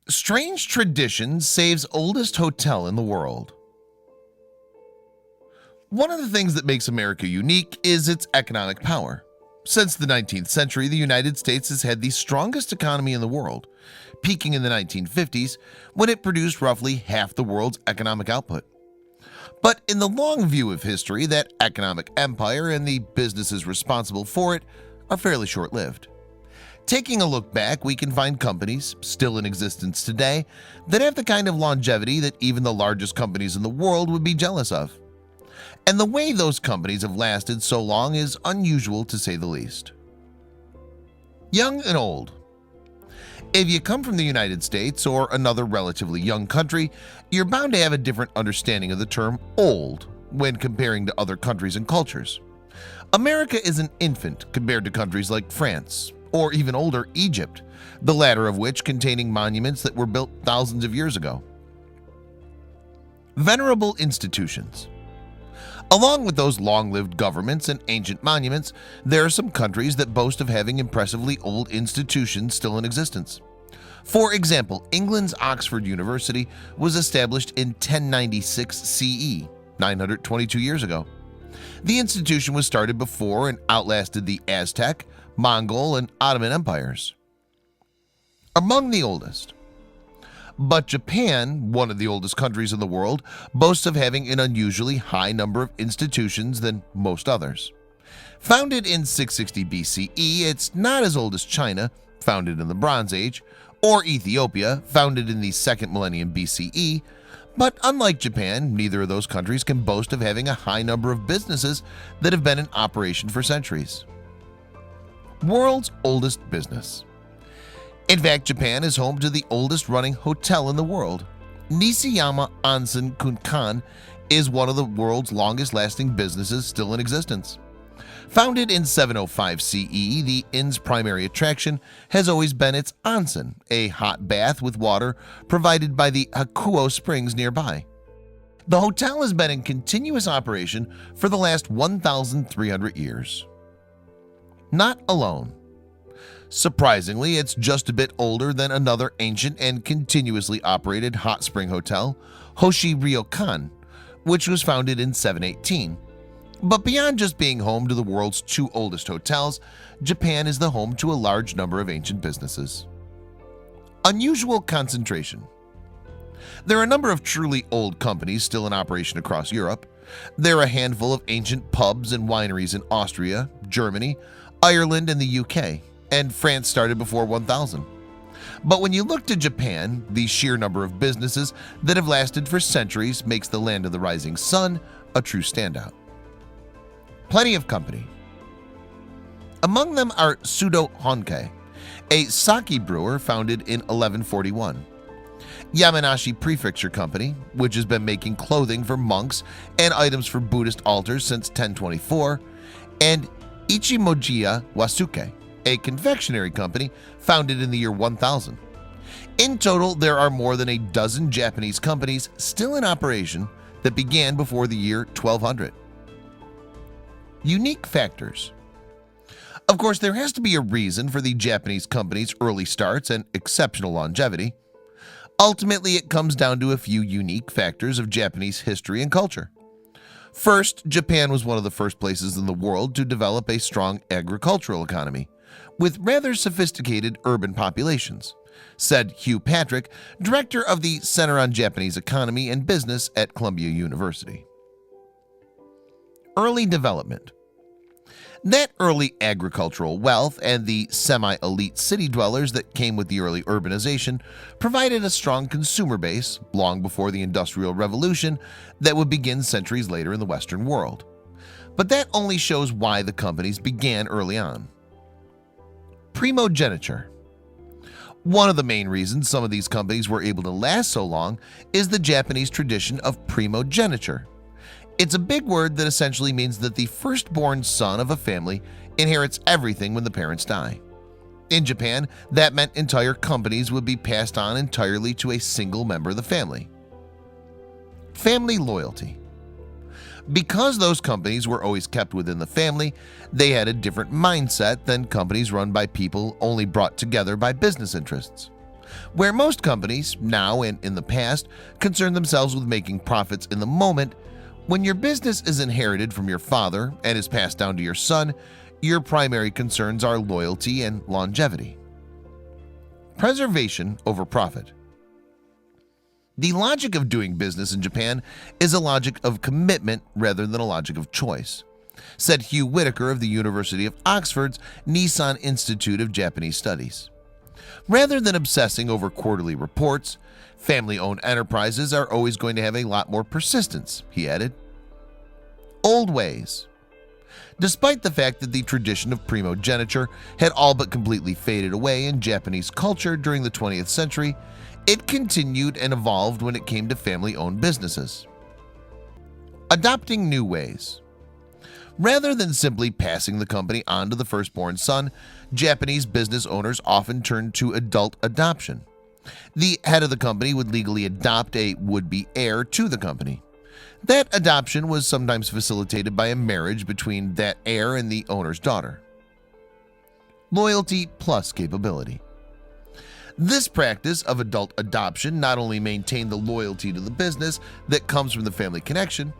Strange tradition saves oldest hotel in the world. One of the things that makes America unique is its economic power. Since the 19th century, the United States has had the strongest economy in the world, peaking in the 1950s when it produced roughly half the world's economic output. But in the long view of history, that economic empire and the businesses responsible for it are fairly short-lived. Taking a look back, we can find companies, still in existence today, that have the kind of longevity that even the largest companies in the world would be jealous of. And the way those companies have lasted so long is unusual to say the least. Young and old. If you come from the United States or another relatively young country, you're bound to have a different understanding of the term old when comparing to other countries and cultures. America is an infant compared to countries like France, or even older Egypt, the latter of which containing monuments that were built thousands of years ago. Venerable institutions. Along with those long-lived governments and ancient monuments, there are some countries that boast of having impressively old institutions still in existence. For example, England's Oxford University was established in 1096 CE, 922 years ago. The institution was started before and outlasted the Aztec, Mongol, and Ottoman empires. Among the oldest. But Japan, one of the oldest countries in the world, boasts of having an unusually high number of institutions than most others. Founded in 660 BCE, it's not as old as China, founded in the Bronze Age, or Ethiopia, founded in the 2nd millennium BCE, but unlike Japan, neither of those countries can boast of having a high number of businesses that have been in operation for centuries. World's oldest business. In fact, Japan is home to the oldest running hotel in the world. Nishiyama Onsen Kunkan is one of the world's longest lasting businesses still in existence. Founded in 705 CE, the inn's primary attraction has always been its onsen, a hot bath with water provided by the Hakuo Springs nearby. The hotel has been in continuous operation for the last 1,300 years. Not alone. Surprisingly, it's just a bit older than another ancient and continuously operated hot spring hotel, Hoshi Ryokan, which was founded in 718. But beyond just being home to the world's two oldest hotels, Japan is the home to a large number of ancient businesses. Unusual concentration. There are a number of truly old companies still in operation across Europe. There are a handful of ancient pubs and wineries in Austria, Germany, Ireland, and the UK, and France started before 1000. But when you look to Japan, the sheer number of businesses that have lasted for centuries makes the land of the rising sun a true standout. Plenty of company. Among them are Sudo Honkai, a sake brewer founded in 1141. Yamanashi Prefecture Company, which has been making clothing for monks and items for Buddhist altars since 1024, and Ichimojiya Wasuke, a confectionery company founded in the year 1000. In total, there are more than a dozen Japanese companies still in operation that began before the year 1200. Unique factors. Of course, there has to be a reason for the Japanese company's early starts and exceptional longevity. Ultimately, it comes down to a few unique factors of Japanese history and culture. First, Japan was one of the first places in the world to develop a strong agricultural economy, with rather sophisticated urban populations, said Hugh Patrick, director of the Center on Japanese Economy and Business at Columbia University. Early development. That early agricultural wealth and the semi-elite city dwellers that came with the early urbanization provided a strong consumer base long before the Industrial Revolution that would begin centuries later in the Western world. But that only shows why the companies began early on. Primogeniture. One of the main reasons some of these companies were able to last so long is the Japanese tradition of primogeniture. It's a big word that essentially means that the firstborn son of a family inherits everything when the parents die. In Japan, that meant entire companies would be passed on entirely to a single member of the family. Family loyalty. Because those companies were always kept within the family, they had a different mindset than companies run by people only brought together by business interests. Where most companies, now and in the past, concern themselves with making profits in the moment, when your business is inherited from your father and is passed down to your son, your primary concerns are loyalty and longevity. Preservation over profit. The logic of doing business in Japan is a logic of commitment rather than a logic of choice, said Hugh Whitaker of the University of Oxford's Nissan Institute of Japanese Studies. Rather than obsessing over quarterly reports, family-owned enterprises are always going to have a lot more persistence, he added. Old ways. Despite the fact that the tradition of primogeniture had all but completely faded away in Japanese culture during the 20th century, it continued and evolved when it came to family-owned businesses. Adopting new ways. Rather than simply passing the company on to the firstborn son, Japanese business owners often turned to adult adoption. The head of the company would legally adopt a would-be heir to the company. That adoption was sometimes facilitated by a marriage between that heir and the owner's daughter. Loyalty plus capability. This practice of adult adoption not only maintained the loyalty to the business that comes from the family connection,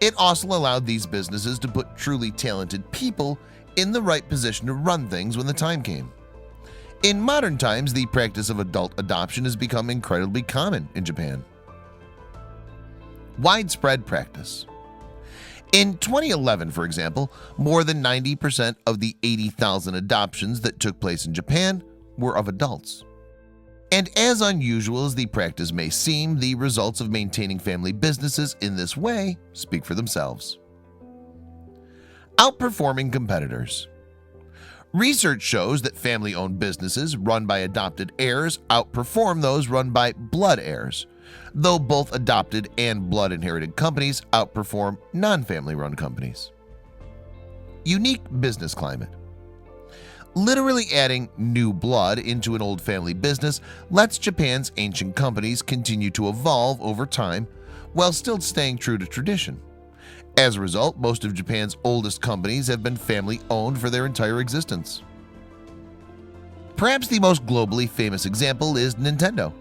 it also allowed these businesses to put truly talented people in the right position to run things when the time came. In modern times, the practice of adult adoption has become incredibly common in Japan. Widespread practice. In 2011, for example, more than 90% of the 80,000 adoptions that took place in Japan were of adults. And as unusual as the practice may seem, the results of maintaining family businesses in this way speak for themselves. Outperforming competitors. Research shows that family-owned businesses run by adopted heirs outperform those run by blood heirs, though both adopted and blood-inherited companies outperform non-family-run companies. Unique business climate. Literally adding new blood into an old family business lets Japan's ancient companies continue to evolve over time while still staying true to tradition. As a result, most of Japan's oldest companies have been family-owned for their entire existence. Perhaps the most globally famous example is Nintendo.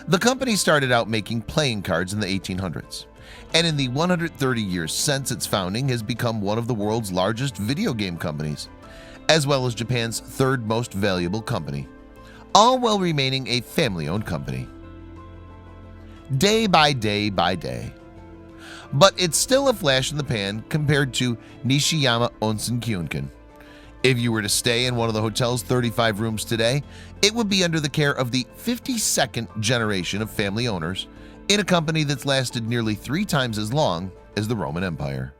The company started out making playing cards in the 1800s, and in the 130 years since its founding has become one of the world's largest video game companies, as well as Japan's third most valuable company, all while remaining a family-owned company. Day by day by day. But it's still a flash in the pan compared to Nishiyama Onsen Kyunkan. If you were to stay in one of the hotel's 35 rooms today, it would be under the care of the 52nd generation of family owners in a company that's lasted nearly 3 times as long as the Roman Empire.